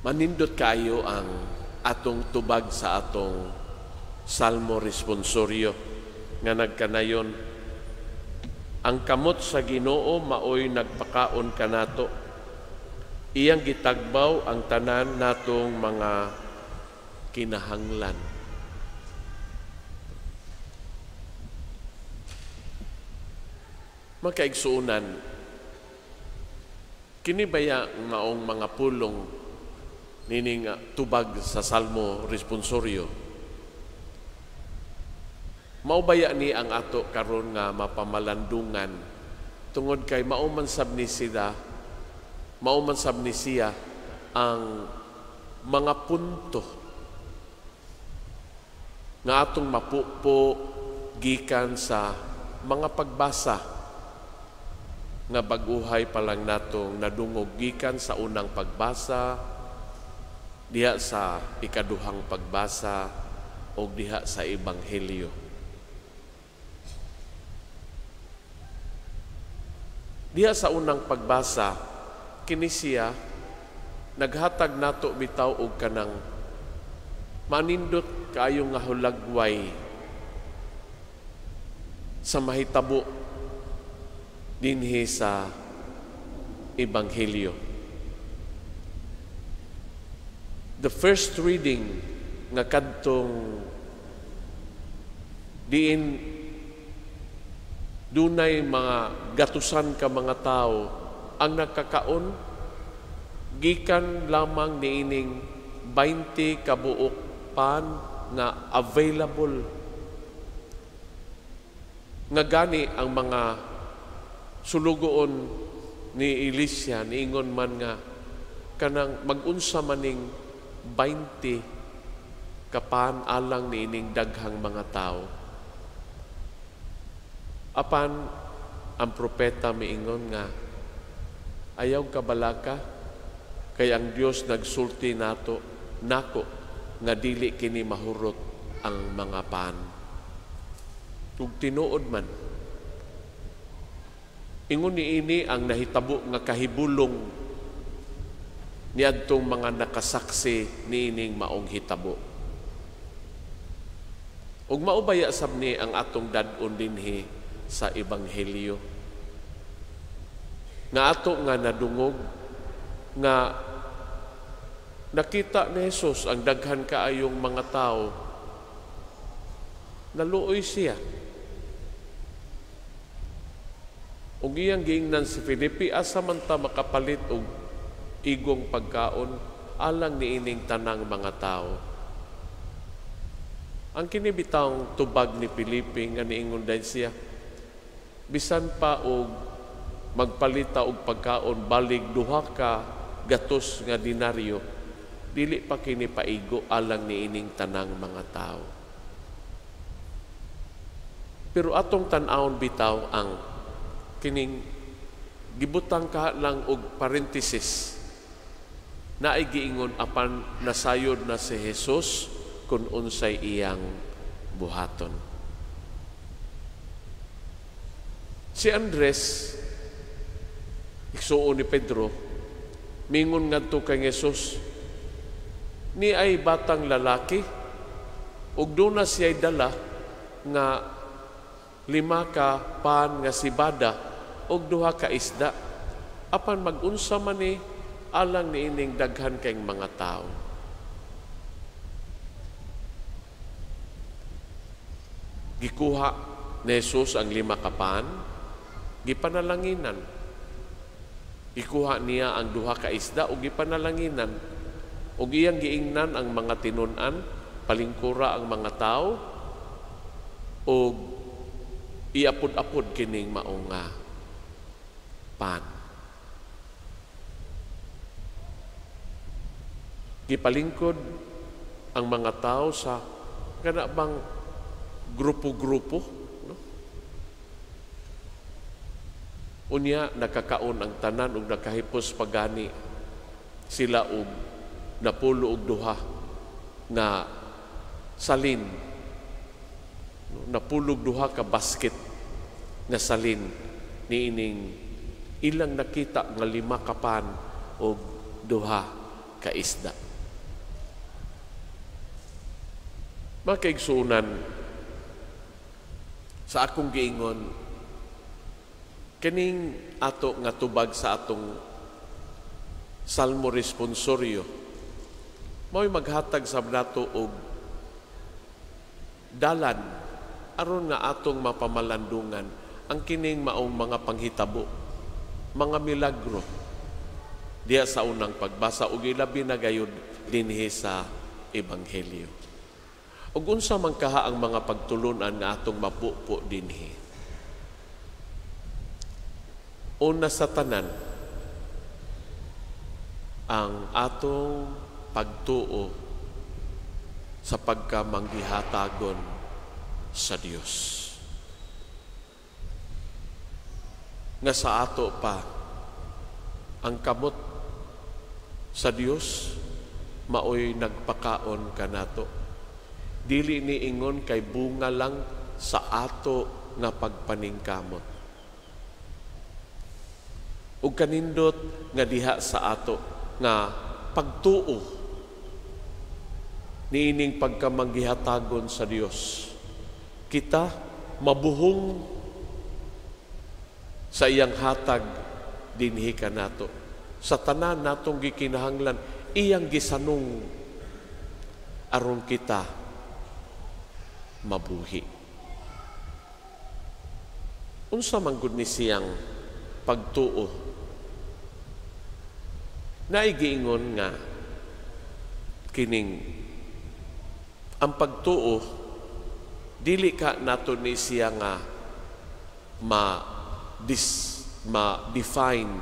Manindot kayo ang atong tubag sa atong Salmo Responsorio nga nagkanayon, ang kamot sa Ginoo maoy nagpakaon kanato. Iyang gitagbaw ang tanan natong mga kinahanglan. Makaigsuunan, kini baya maong mga pulong nining tubag sa Salmo Responsorio? Maubaya ni ang ato karon nga mapamalandungan tungod kay mauman sab ni siya ang mga punto nga atong mapupo gikan sa mga pagbasa nga baguhay pa lang natong nadungog gikan sa unang pagbasa, diha sa ikaduhang pagbasa o diha sa Ebanghelyo. Diha sa unang pagbasa, kini siya naghatag nato bitaw og kanang manindot kayo nga hulagway sa mahitabo dinhi sa Ebanghelyo. The first reading nga kadtong diin dunay mga gatusan ka mga tao ang nagkakaon gikan lamang niining 20 ka buok pan nga available. Nga gani ang mga sulugoon ni Elisha niingon man nga kanang mag-unsa maning 20 ka pan alang niining daghang mga tao. Apan ang propeta miingon nga ayaw kabalaka kay ang Dios nagsulti nako nga dili kini mahurot ang mga pan. Ug tinuod man ingon niini ang nahitabo nga kahibulong niadtong mga nakasaksi niining maong hitabo. Ug maubaya sab ni ang atong dad-on dinhi sa Ebanghelyo nga ato nga nadungog nga nakita ni Jesus ang daghan kaayong mga tao, naluoy siya. Ug iyang giingnan si Felipe, asa man ta makapalit og igong pagkaon alang niining tanang mga tao. Ang kinibitang tubag ni Felipe nga niingon dahil siya, bisan pa og magpalita og pagkaon balig duha ka gatos nga dinaryo, dili pa kini paigo alang niining tanang mga tao. Pero atong tan-awon bitaw ang kining gibutang ka lang og parenthesis na ay giingon apan nasayod na si Jesus kung unsay iyang buhaton. Si Andres, igsuon ni Pedro, mingon ngadto kay Jesus, ni ay batang lalaki, ug doon na siya'y dala nga 5 ka pan nga sibada ug 2 ka isda. Apan mag-unsa man ni alang niining daghan kayong mga tao. Gikuha ni Jesus ang 5 ka pan, gipanalanginan. Ikuha niya ang 2 ka isda o gipanalanginan. O iyang giingnan ang mga tinunan, palingkura ang mga tao, o iapod-apod kining maong pan. Gipalingkod ang mga tao sa kana bang grupo-grupo, no? Unya nakakaon ang tanan ug nakahipos pagani sila og napulo og 2 nga salin, napulog 2 ka basket nga salin niining ilang nakita nga 5 ka pan og 2 kaisda. Mga kaigsuunan, sa akong giingon, kining ato nga tubag sa atong Salmo Responsorio, mao'y maghatag sa nato og dalan aron nga atong mapamalandungan ang kining maong mga panghitabo, mga milagro diya sa unang pagbasa ug ilabi na gayud dinhi sa Ebanghelyo. Ug unsa man kaha ang mga pagtulunan nga atong mapupo dinhi? Una sa tanan, ang atong pagtuo sa pagkamanggihatagon sa Dios. Nga sa ato pa, ang kamot sa Dios, maoy nagpakaon kanato. Dili ni ingon kay bunga lang sa ato nga pagpaningkamot. Ug kanindot nga diha sa ato nga pagtuo niining pagkamanggihatagon sa Dios. Kita mabuhong sa iyang hatag dinhi kanato. Sa tanan natong gikinahanglan, iyang gisanong aron kita mabuhi. Unsa man gud ni siyang pagtuo? Naigiingon nga kining ang pagtuo dili ka nato ni siya nga ma-define,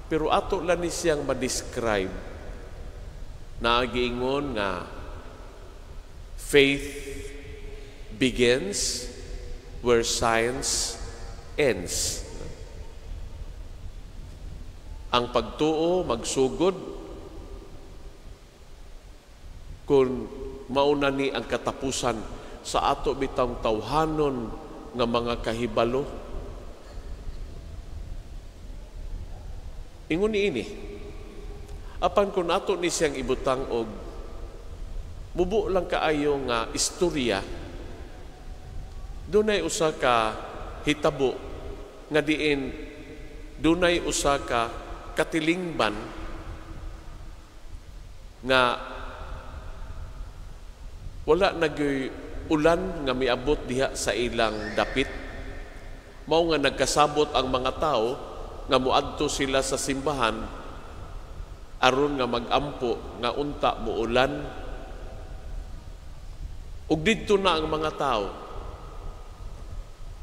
pero ato lang ni siyang ma-describe. Naigiingon nga faith begins where science ends. Ang pagtuo magsugod kung mauna ni ang katapusan sa ato bitang tawhanon nga mga kahibalo. Ingon niini, apan kung ato ni siyang ibutang og mubo lang kaayo nga istorya, dunay usa ka hitabo nga diin dunay usa ka katilingban nga wala nagyoy ulan nga miabot diha sa ilang dapit. Mao nga nagkasabot ang mga tao nga muadto sila sa simbahan aron nga magampo nga unta muulan. Ug didto na ang mga tao.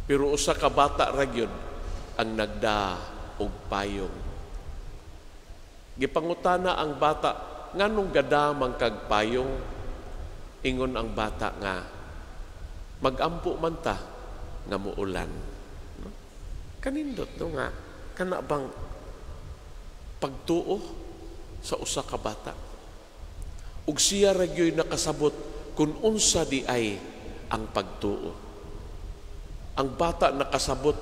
Pero usa ka bata ra gyud ang nagda og payong. Gipangutana ang bata, nganong gada man kag payong? Ingon ang bata nga, magampo man ta nga muulan. No? Kanindot no nga, kana bang pagtuo sa usa ka bata? Ug siya ra gyoy nakasabot kung unsa di ay ang pagtuo. Ang bata nakasabot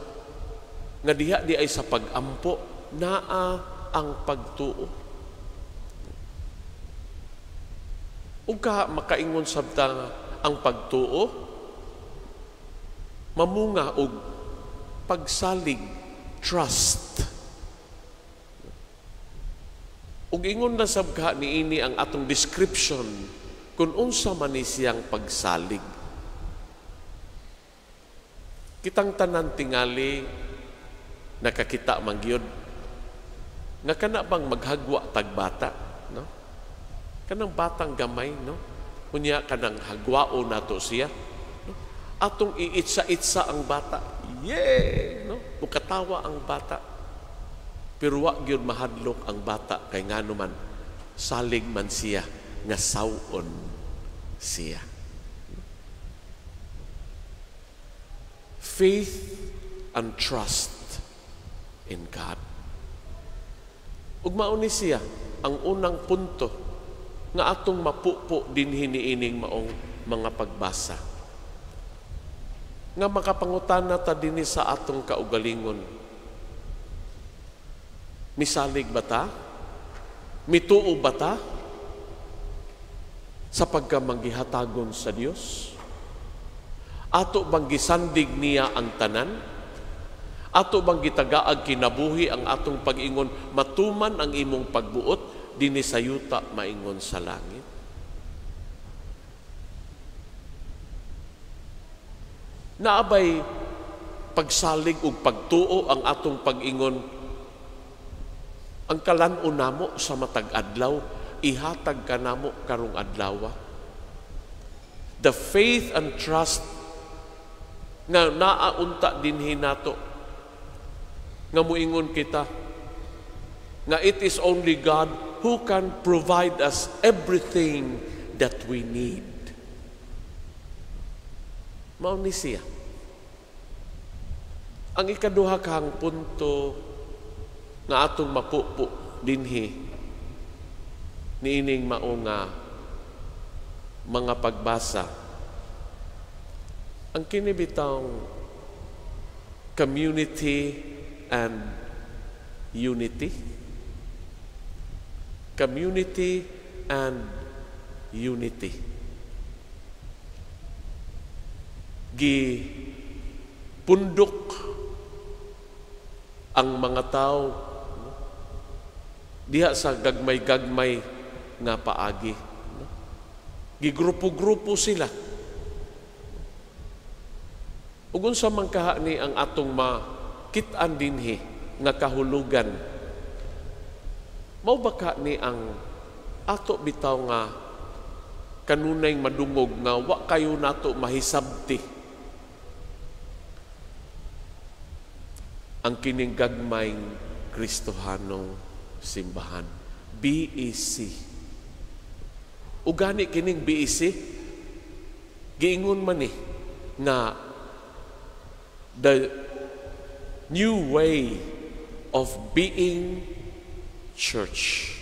nga diha di ay sa pagampo, naa ang pagtuo. Ug ka makaingon sabta ang pagtuo mamunga og pagsalig, trust. Ug ingon na sabka niini ang atong description kung unsa man ni siyang pagsalig. Kitang tanan tingali nakakita man gyud nga kana bang maghagwa tag bata, no? Kanang batang gamay, no? Unya kanang hagwao nato siya, no? Atong iitsa-itsa ang bata. Yeah, no? Mukatawa ang bata. Pero wa gyud mahadlok ang bata kay ngano man salig man siya nga sawon siya. Faith and trust in God. Ug mao ni siya ang unang punto nga atong mapupo dinhi niining maong mga pagbasa. Nga makapangutana ta dinhi sa atong kaugalingon. Misalig ba ta? Mituo ba ta sa pagkamanggihatagon sa Dios? Ato bang gisandig niya ang tanan? Ato bang gitagaag kinabuhi ang atong pag-ingon, matuman ang imong pagbuot, dinhi sa yuta maingon sa langit? Naabay pagsalig ug pagtuo ang atong pag-ingon, ang kalan-on namo sa matag adlaw, ihatag ka namo karong adlaw. The faith and trust nga naaunta dinhi nato, nga muingon kita nga it is only God who can provide us everything that we need. Mao ni siya. Ang ikaduha kahang punto nga atong mapupo dinhi niining mao nga mga pagbasa, ang kinibitang community and unity. Community and unity. Pundok ang mga tao diha sa gagmay-gagmay nga paagi. Gigrupo-grupo sila. Ug unsa man kaha ni ang atong makit-an dinhi nga kahulugan, mao ba ka ni ang ato bitaw nga kanunay madungog nga wa kayo nato mahisabti ang kining gagmayng Kristohanong simbahan, BEC. Ugani kining BEC, giingon man ni nga the new way of being church.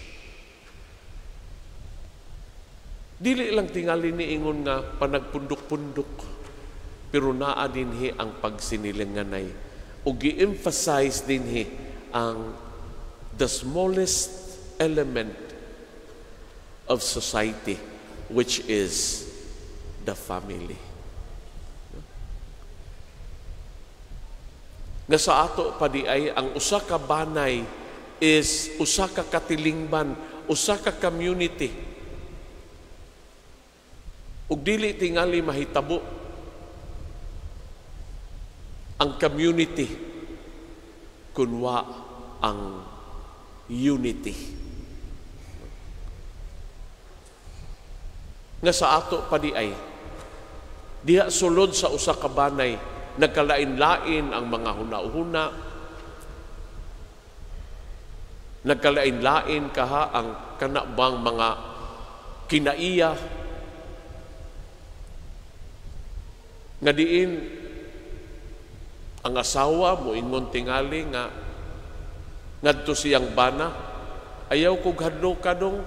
Dili lang tingali ni ingon nga panagpundok-pundok, pero naa dinhi ang pagsinilinganay. O gi-emphasize dinhi ang the smallest element of society, which is the family. Nga sa ato pa di ay ang usa ka banay is usa ka katilingban, usa ka community. Ug dili tingali mahitabo ang community kunwa ang unity. Nga sa ato pa di ay diha sulod sa usa ka banay nagkalain-lain ang mga hunahuna, nagkalain-lain kaha ang kanabang mga kinaiya, nga diin ang asawa mo ingon tingali nga ngadto siyang bana, ayaw kog hadlo kadong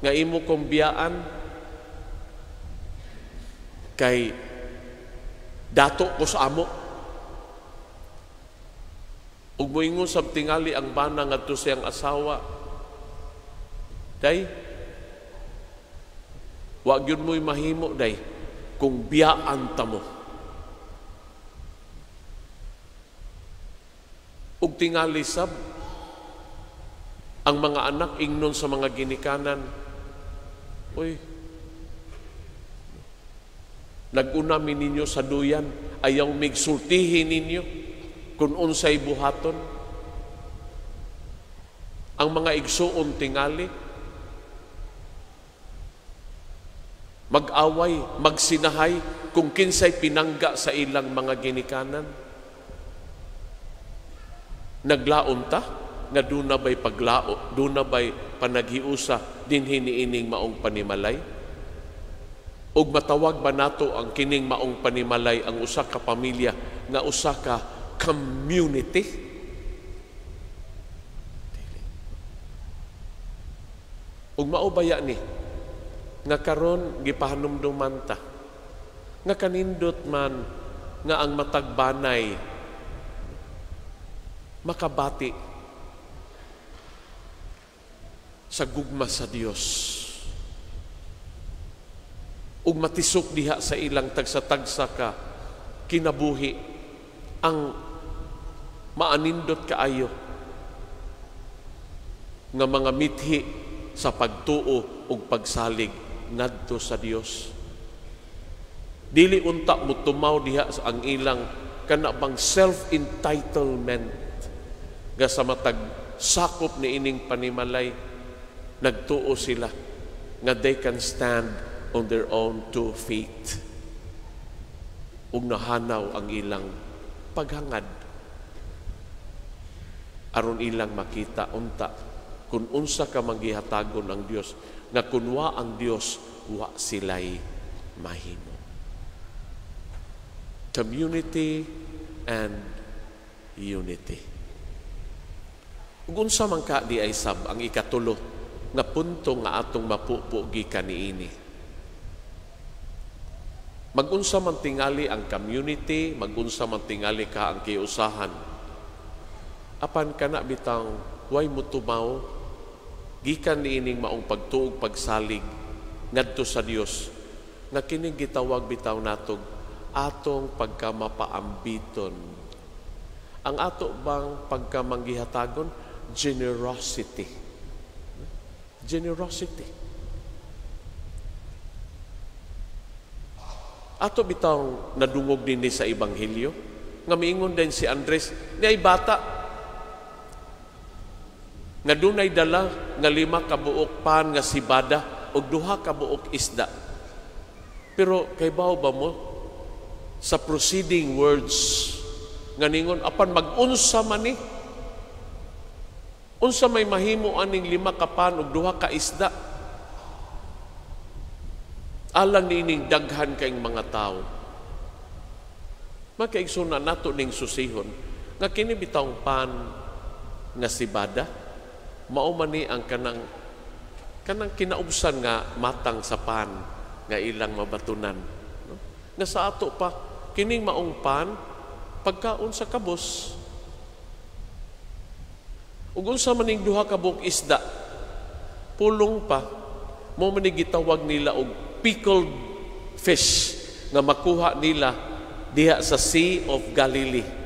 nga imo kong biyaan kay dato ko sa amo. Ug moingon sab tingali ang bana ngadto siyang asawa, day wa gyud mo'y mahimo day kung biyaan ta mo. Ug tingali sab ang mga anak ingnon sa mga ginikanan, uy, nag-unami ninyo sa duyan, ayaw migsultihin ninyo kung unsay buhaton. Ang mga igsuon tingali mag-away, magsinahay kung kinsay pinangga sa ilang mga ginikanan. Naglaom ta nga duna bay paglao, duna bay panaghiusa dinhi niining maong panimalay. Ug matawag ba nato ang kining maong panimalay ang usa ka pamilya nga usa ka community? Ug mao baya ni nga karon gipahanumduman ta nga kanindot man nga ang matagbanay makabati sa gugma sa Dios. Ug matisok diha sa ilang tagsa-tagsa ka kinabuhi ang maanindot kaayo nga mga mithi sa pagtuo ug pagsalig ngadto sa Dios. Dili unta mo tumaw diha sa ang ilang kanabang self-entitlement nga sa matag sakop ni ining panimalay, nagtuo sila nga they can stand on their own 2 feet ug nahanaw ang ilang paghangad aron ilang makita unta kung unsa ka manggihatagon ang Dios, nga kunwa ang Dios wa silay mahimo. Community and unity. Ug unsa man ka di ay sab ang ikatulo nga punto nga atong mapupugi kaniini. Magunsa man tingali ang community, magunsa man tingali ka ang kiusahan. Apan kana bitang way mo tumaw gikan niining maong pagtuog pagsalig ngadto sa Dios nga kining gitawag bitaw natog atong pagkamapaambiton. Ang ato bang pagkamanggihatagon? Generosity. Generosity. Ato bitaw nadungog din sa Ebanghelyo nga miingon din si Andres ni ay bata nga dunay dala nga 5 ka buok pan nga sibada ug 2 ka buok isda. Pero kay bao ba mo sa proceeding words nga ningon apan mag-unsa man ni unsa may mahimo aning 5 ka pan ug 2 ka isda alang nining daghan kayong mga tao. Makaigsunan nato ning susihon nga kini bitawng pan nga sibada mao man ni ang kanang kinaubsan nga matang sa pan nga ilang mabatunan, no? Nga sa ato pa kining maong pan pagkaon sa kabos. Ug unsa man ning 2 ka buok isda pulong pa mo man ni gitawag nila og pickled fish nga makuha nila diha sa Sea of Galilee.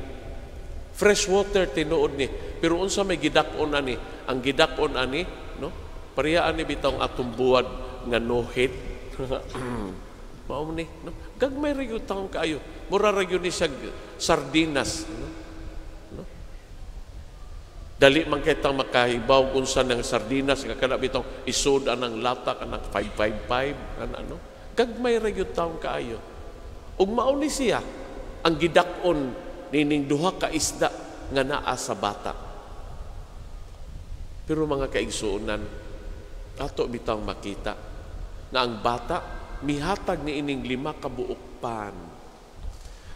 Fresh water tinuod ni, pero unsa may gidak-on ani? Ang gidak-on ani, no? Parehaan ni bitong atong buwad nga no head. Mao ni, no? Gagmay ra gyud taong kaayo. Mura ra gyud ni siya sardinas, no? No? Dali man kay tang makahibaw unsa ng sardinas nga kana bitong isud anang lata kanang 555 ano. Gagmay ra gyud taong kaayo. Ug mao ni siya ang gidak-on nining 2 ka isda nga naa sa bata. Pero mga kaigsuonan, ato bitang makita na ang bata mihatag ni ining 5 ka buok pan,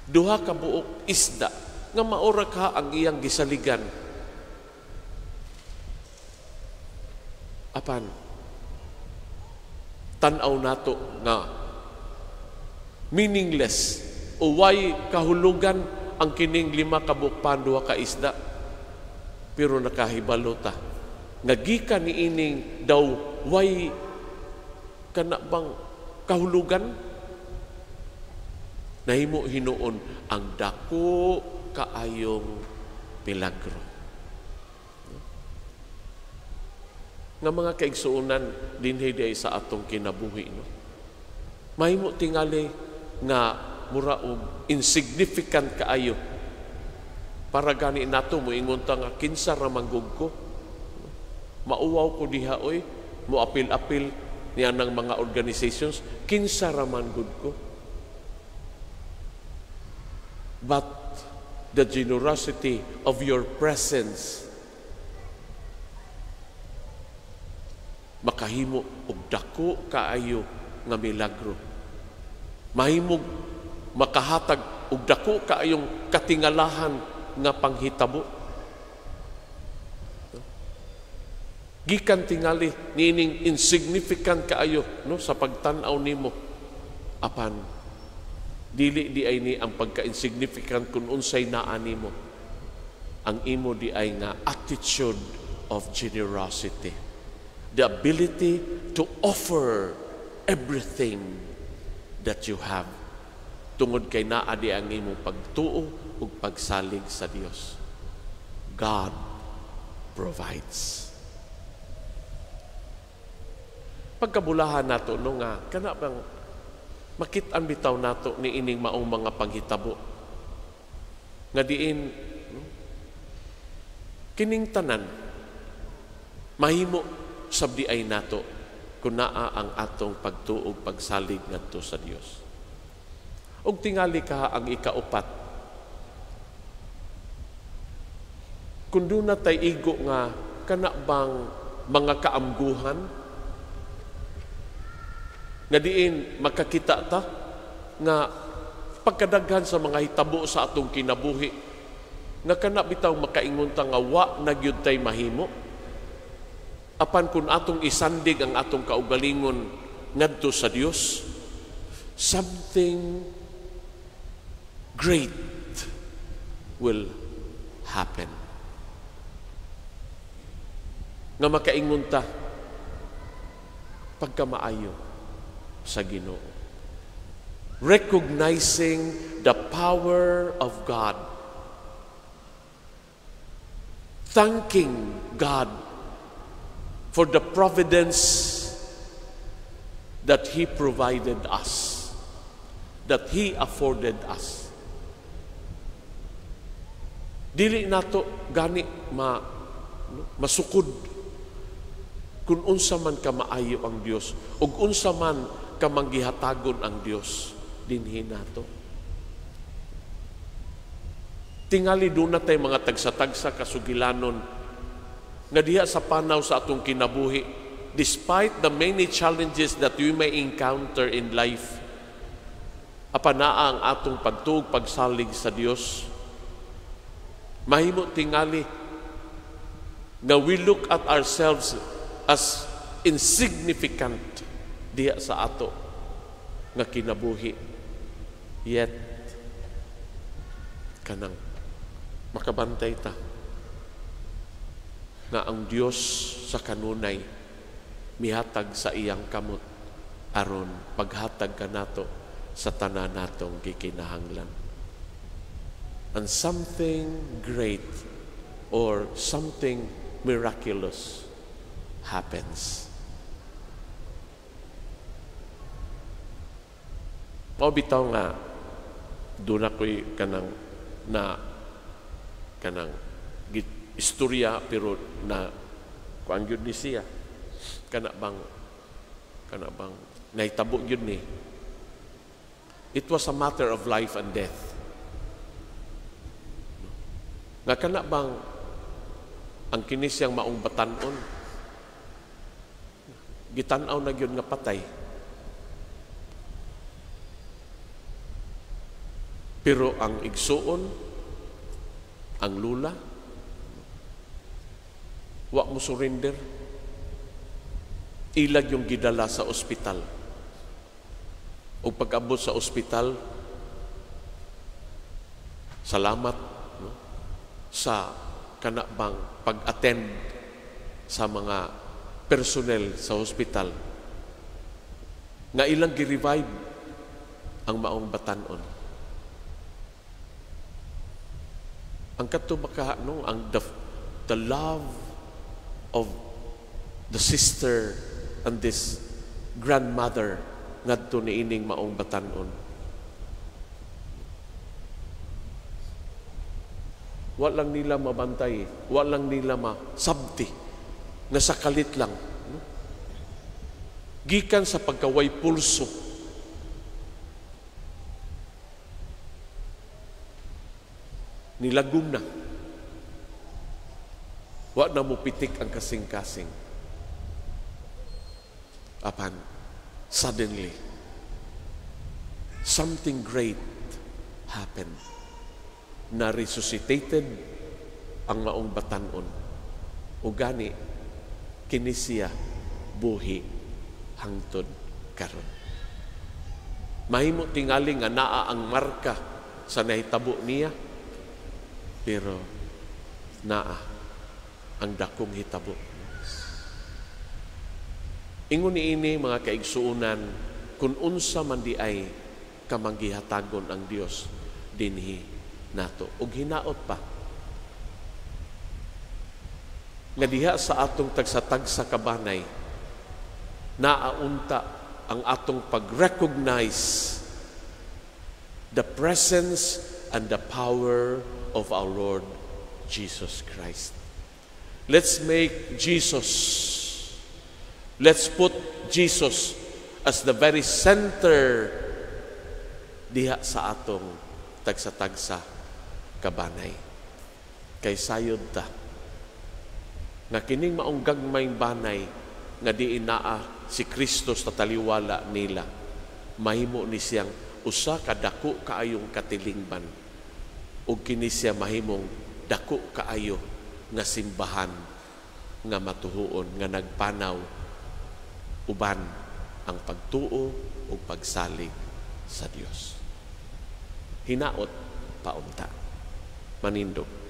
2 ka buok isda nga maura ka ang iyang gisaligan. Apan tan-aw nato nga meaningless o way kahulugan ang kining 5 ka buok pan, 2 ka isda. Pero nakahibalo ta nga gikan ni ining daw way kana bang kahulugan nahimo hinuon ang dako kaayong milagro. Nga mga kaigsuonan dinhi day sa atong kinabuhi, no? Mahimo tingali nga mura og insignificant kaayo para gani nato mo ingon ta nga kinsa ra manggug ko, mauwaw ko diha oy, mo apil-apil niya ng mga organizations, kinsa ra man gud ko. But the generosity of your presence makahimo og dako kaayo nga milagro. Mahimog makahatag og dako kaayong katingalahan nga panghitabo. Gikan tingali nining insignificant kaayo, no, sa pagtan-aw nimo. Apan dili di ay ni ang pagka-insignificant kun unsay naa nimo. Ang imo di ay nga attitude of generosity. the ability to offer everything that you have. Tungod kay naa di ang imong pagtuo ug pagsalig sa Dios. God provides. Pagkabulahan nato no nga kana bang makit-an bitaw nato ni ining maong mga panghitabo nga diin kining tanan mahimo sabdi ay nato kung naa ang atong pagtuog pagsalig ngadto sa Dios. Og tingali ka ang ikaupat. Kung doon na tayo igo nga kana bang mga kaamguhan nga diin makakita ta nga pagkadaghan sa mga hitabo sa atong kinabuhi nga kana bitaw makaingon ta nga wa na gyud tay mahimo apan kun atong isandig ang atong kaugalingon ngadto sa Dios, something great will happen. Nga makaingon ta pagkamaayo sa Ginoo. Recognizing the power of God. Thanking God for the providence that He provided us, that He afforded us. Dili nato gani masukod kung unsa man ka maayo ang Dios ug unsa man ka manggihatagon ang Dios dinhi nato. Tingali doon na tayo mga tagsa-tagsa kasugilanon nga diha sa panaw sa atong kinabuhi, despite the many challenges that we may encounter in life, apanaa ang atong pagtuog pagsalig sa Dios. Mahimo tingali nga we look at ourselves as insignificant diha sa ato nga kinabuhi. Yet, kanang makabantay ta nga ang Dios sa kanunay mihatag sa iyang kamot aron paghatag kanato sa tanan natong gikinahanglan. And something great or something miraculous happens. Mao bitaw nga doon ako'y kanang istorya pero na kuan gyud ni siya kana bang nahitabo gyud ni. It was a matter of life and death. Nga kana bang ang kini siyang maong batan-on gitan-aw na gyud nga patay. Pero ang igsuon, ang lula, wa mo surrender. Ilag yung gidala sa ospital. O pag-abot sa ospital, salamat no, sa kanabang pag-attend sa mga personnel sa ospital nga ilang gi-revive ang maong batan-on. Ang katubaka no, ang the love of the sister and this grandmother ngadto ni ining maong batan-on. Wa lang nila mabantay, wa lang nila masabti nga sakalit lang. No? Gikan sa pagkaway pulso. Nilagom na. Wa na mo pitik ang kasing-kasing. Apan, suddenly, something great happened. Na-resuscitated ang maong batan-on. O gani, kini siya buhi hangtod karon. Mahimo tingali nga naa ang marka sa nahitabo niya, pero naa ang dakong hitabo. Ingon niini mga kaigsuunan, kung unsa man di ay kamanggihatagon ang Dios dinhi nato. Ug hinaot pa nga diha sa atong tagsa-tagsa kabanay naaunta ang atong pag-recognize the presence and the power of our Lord Jesus Christ. Let's make let's put Jesus as the very center diha sa atong tagsa-tagsa kabanay. Kay sayod ta nga kining maong gagmayng banay nga di inaa si Kristo sa taliwala nila, mahimo ni siyang usa ka dako kaayong katilingban ug kini siya mahimong dako kaayo nga simbahan nga matuhuon nga nagpanaw uban ang pagtuo ug pagsalig sa Dios. Hinaot paunta. Manindog.